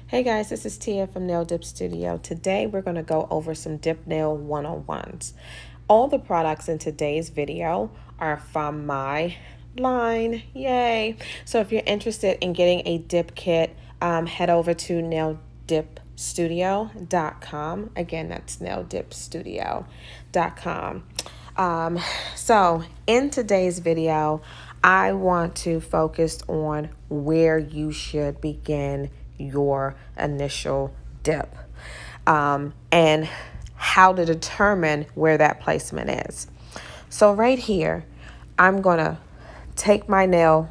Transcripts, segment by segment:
Hey guys, this is Tia from Nail Dip Studio. Today we're going to go over some dip nail 101s. All the products in today's video are from my line. Yay! So if you're interested in getting a dip kit, head over to naildipstudio.com. Again, that's naildipstudio.com. So in today's video, I want to focus on where you should begin your initial dip, and how to determine where that placement is. So right here, I'm going to take my nail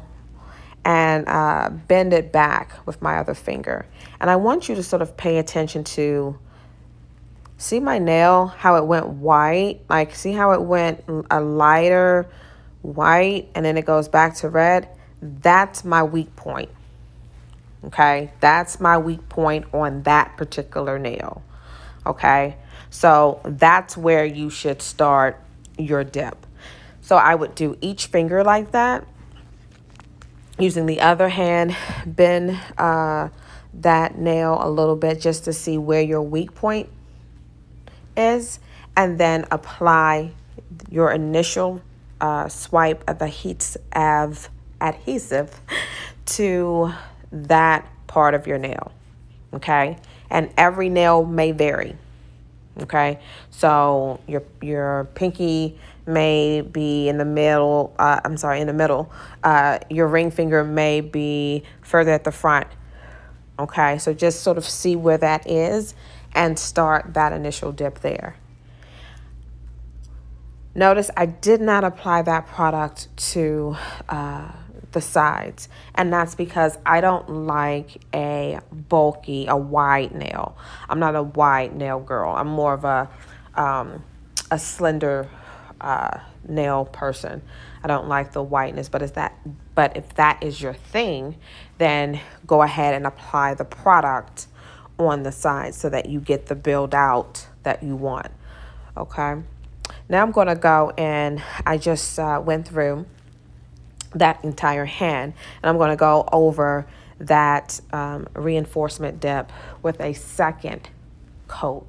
and bend it back with my other finger. And I want you to sort of pay attention to, see my nail, how it went white? Like, see how it went a lighter white and then it goes back to red? That's my weak point. Okay, that's my weak point on that particular nail. Okay, so that's where you should start your dip. So I would do each finger like that. Using the other hand, bend that nail a little bit just to see where your weak point is, and then apply your initial swipe of the adhesive to that part of your nail. Okay, and every nail may vary. Okay, so your pinky may be in the middle. In the middle. Your ring finger may be further at the front. Okay, so just sort of see where that is and start that initial dip there. Notice I did not apply that product to the sides, and that's because I don't like a wide nail. I'm not a wide nail girl. I'm more of a slender nail person. I don't like the whiteness, but if that is your thing, then go ahead and apply the product on the side so that you get the build out that you want. Okay. Now I'm going to go, and I just went through that entire hand, and I'm going to go over that reinforcement dip with a second coat.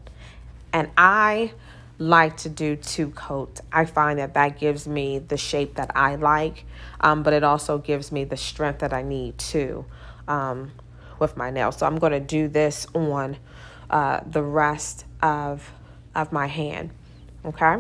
And I like to do 2 coats. I find that gives me the shape that I like, but it also gives me the strength that I need too, with my nails. So I'm going to do this on the rest of my hand. Okay.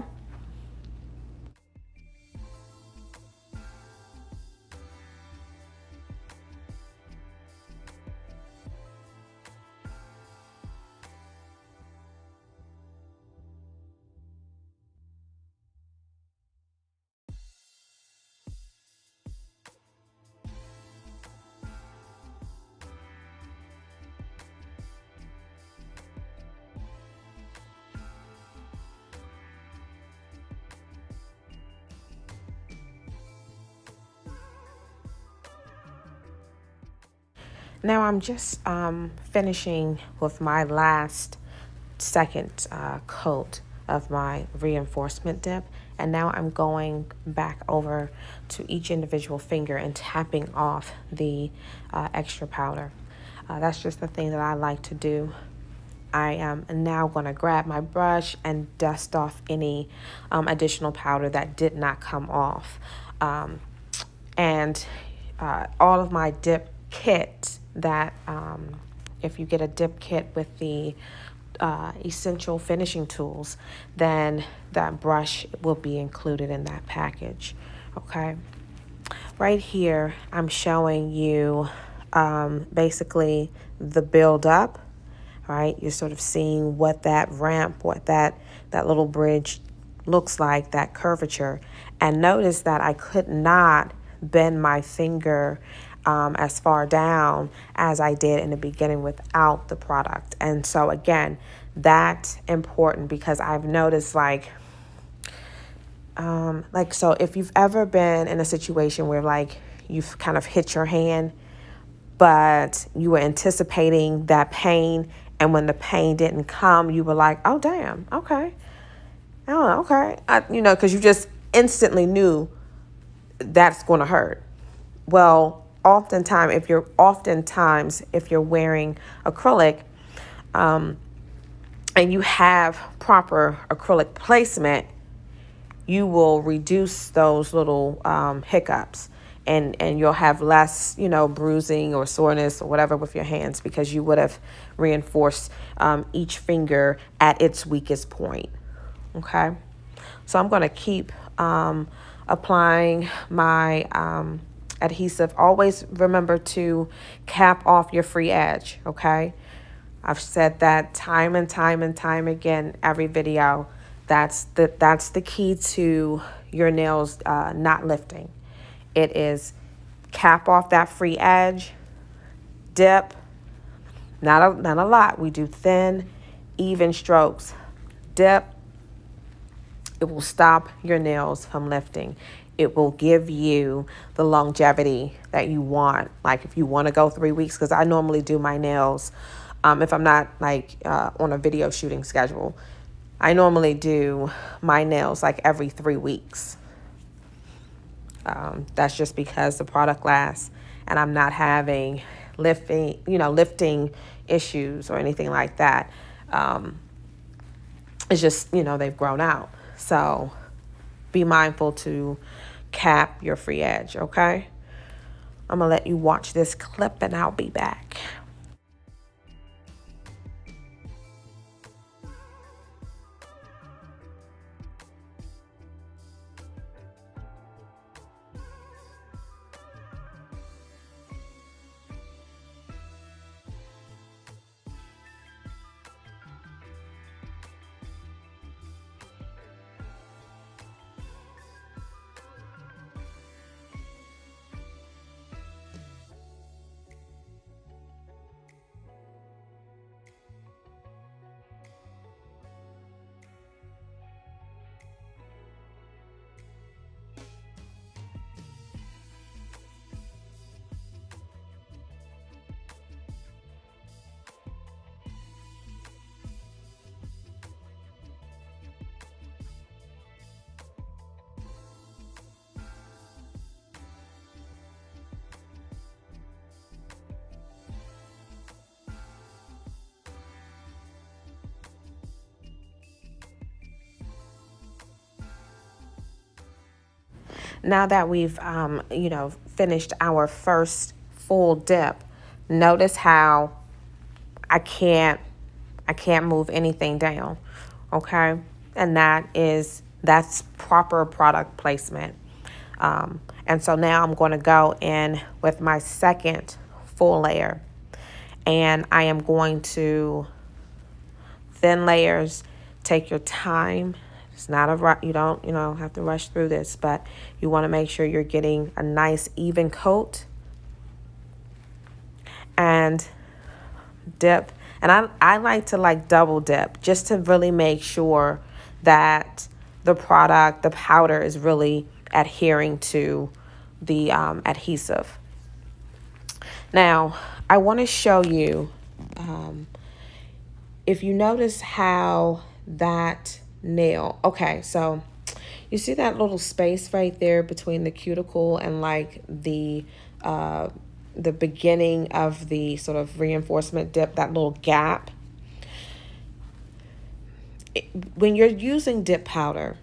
Now I'm just finishing with my last second coat of my reinforcement dip, and now I'm going back over to each individual finger and tapping off the extra powder. That's just the thing that I like to do. I am now going to grab my brush and dust off any additional powder that did not come off. And all of my dip kits that if you get a dip kit with the essential finishing tools, then that brush will be included in that package. Okay. Right here, I'm showing you basically the build up. Right, you're sort of seeing what that ramp, what that little bridge looks like, that curvature. And notice that I could not bend my finger as far down as I did in the beginning without the product. And so again, that's important because I've noticed so if you've ever been in a situation where like you've kind of hit your hand, but you were anticipating that pain, and when the pain didn't come, you were like, oh, damn, okay. Oh, okay. Because you just instantly knew that's going to hurt. Well, oftentimes if you're wearing acrylic, and you have proper acrylic placement, you will reduce those little hiccups, and you'll have less, bruising or soreness or whatever with your hands, because you would have reinforced each finger at its weakest point. Okay, so I'm going to keep applying my adhesive. Always remember to cap off your free edge. Okay, I've said that time and time and time again, every video. That's the key to your nails not lifting. It is cap off that free edge, dip, not a lot. We do thin, even strokes. Dip. It will stop your nails from lifting. It will give you the longevity that you want. Like if you want to go 3 weeks, because I normally do my nails, if I'm not like on a video shooting schedule, I normally do my nails like every 3 weeks. That's just because the product lasts and I'm not having lifting issues or anything like that. It's just, they've grown out. So be mindful to cap your free edge, okay? I'm going to let you watch this clip and I'll be back. Now that we've, finished our first full dip, notice how I can't move anything down, okay? And that's proper product placement. And so now I'm going to go in with my second full layer, and I am going to thin layers. Take your time. It's not a rush. You don't, have to rush through this, but you want to make sure you're getting a nice even coat and dip. And I like to double dip just to really make sure that the powder is really adhering to the adhesive. Now, I want to show you, if you notice how that nail, okay, so you see that little space right there between the cuticle and the beginning of the sort of reinforcement dip, that little gap. When you're using dip powder,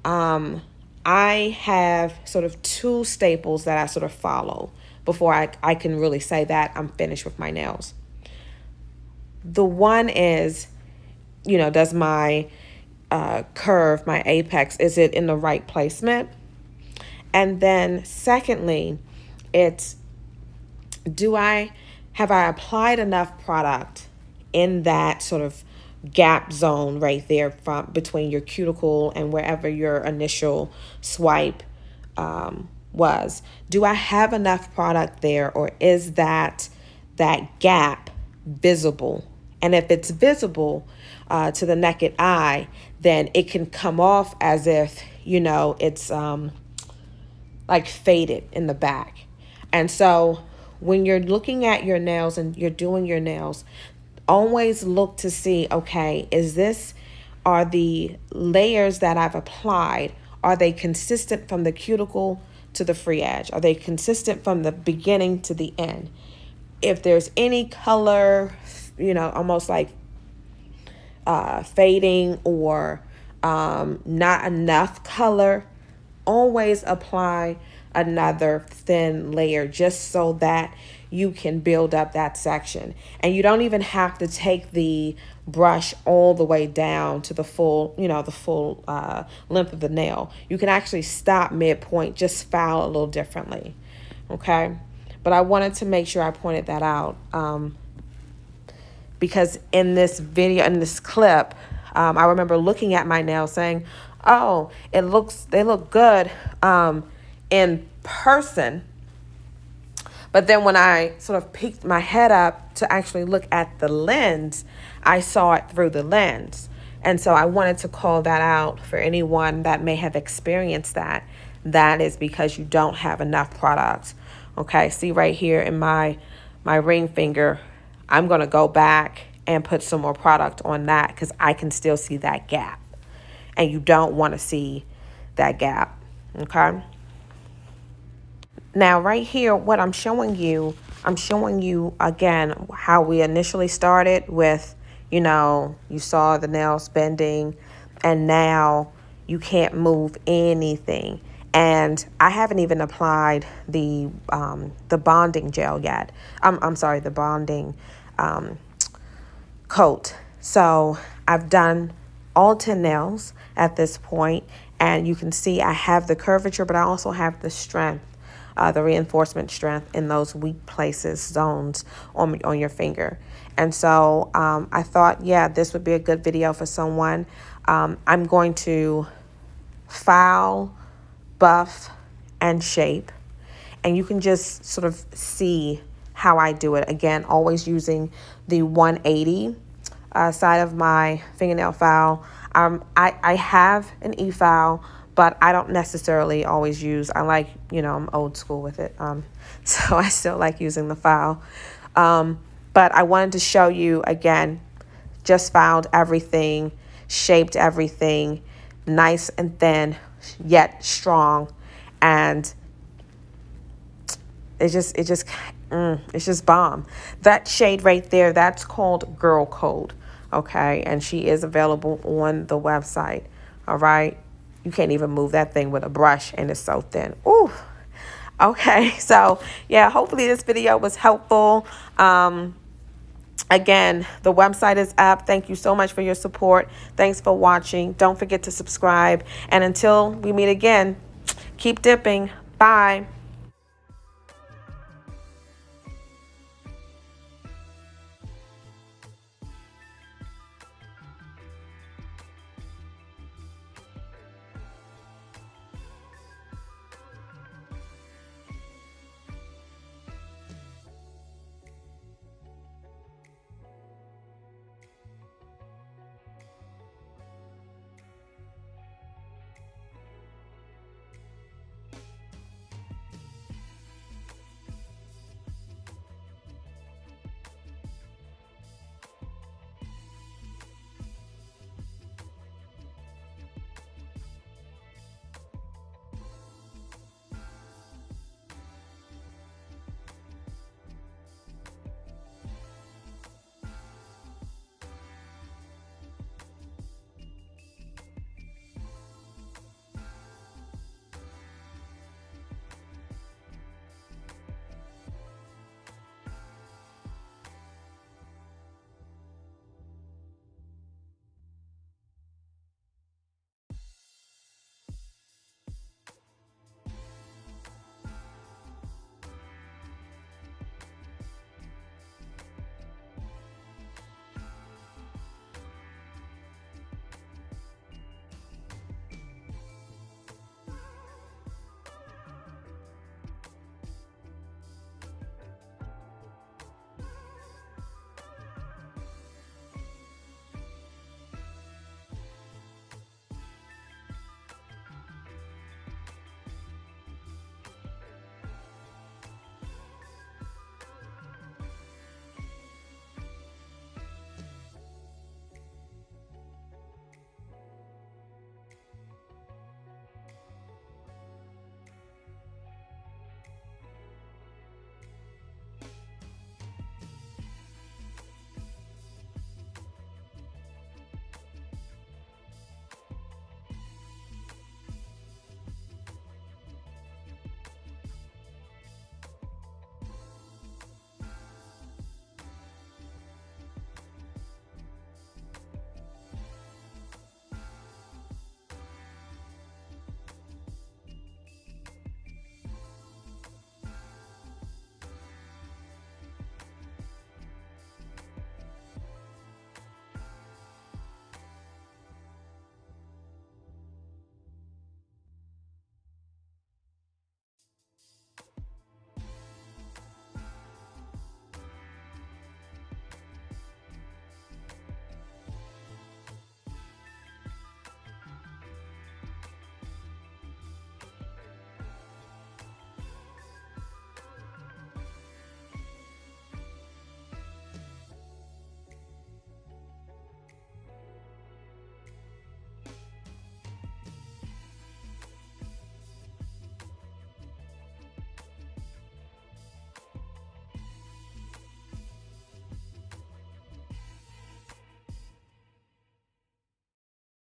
I have sort of 2 staples that I sort of follow before I can really say that I'm finished with my nails. The one is, does my curve, my apex, is it in the right placement? And then secondly, it's, have I applied enough product in that sort of gap zone right there from between your cuticle and wherever your initial swipe was? Do I have enough product there, or is that gap visible? And if it's visible to the naked eye, then it can come off as if, it's like faded in the back. And so when you're looking at your nails and you're doing your nails, always look to see, okay, are the layers that I've applied, are they consistent from the cuticle to the free edge? Are they consistent from the beginning to the end? If there's any color, almost like fading or not enough color, always apply another thin layer just so that you can build up that section. And you don't even have to take the brush all the way down to the full, the full length of the nail. You can actually stop midpoint, just file a little differently. Okay. But I wanted to make sure I pointed that out because in this video, in this clip, I remember looking at my nails saying, oh, they look good in person. But then when I sort of peeked my head up to actually look at the lens, I saw it through the lens. And so I wanted to call that out for anyone that may have experienced that. That is because you don't have enough product. Okay, see right here in my ring finger, I'm going to go back and put some more product on that because I can still see that gap. And you don't want to see that gap. Okay. Now, right here, what I'm showing you again how we initially started with, you saw the nails bending and now you can't move anything. And I haven't even applied the bonding gel yet. I'm sorry, the bonding coat. So I've done all 10 nails at this point, and you can see I have the curvature, but I also have the strength. The reinforcement strength in those weak places, zones on your finger. And so I thought, yeah, this would be a good video for someone. I'm going to file, buff, and shape. And you can just sort of see how I do it. Again, always using the 180 side of my fingernail file. I have an E-file, but I don't necessarily always use, I like, I'm old school with it. So I still like using the file. But I wanted to show you again, just filed everything, shaped everything, nice and thin, yet strong. And it's just bomb. That shade right there, that's called Girl Code. Okay. And she is available on the website. All right. You can't even move that thing with a brush and it's so thin. Ooh. Okay. So yeah, hopefully this video was helpful. Again, the website is up. Thank you so much for your support. Thanks for watching. Don't forget to subscribe. And until we meet again, keep dipping. Bye.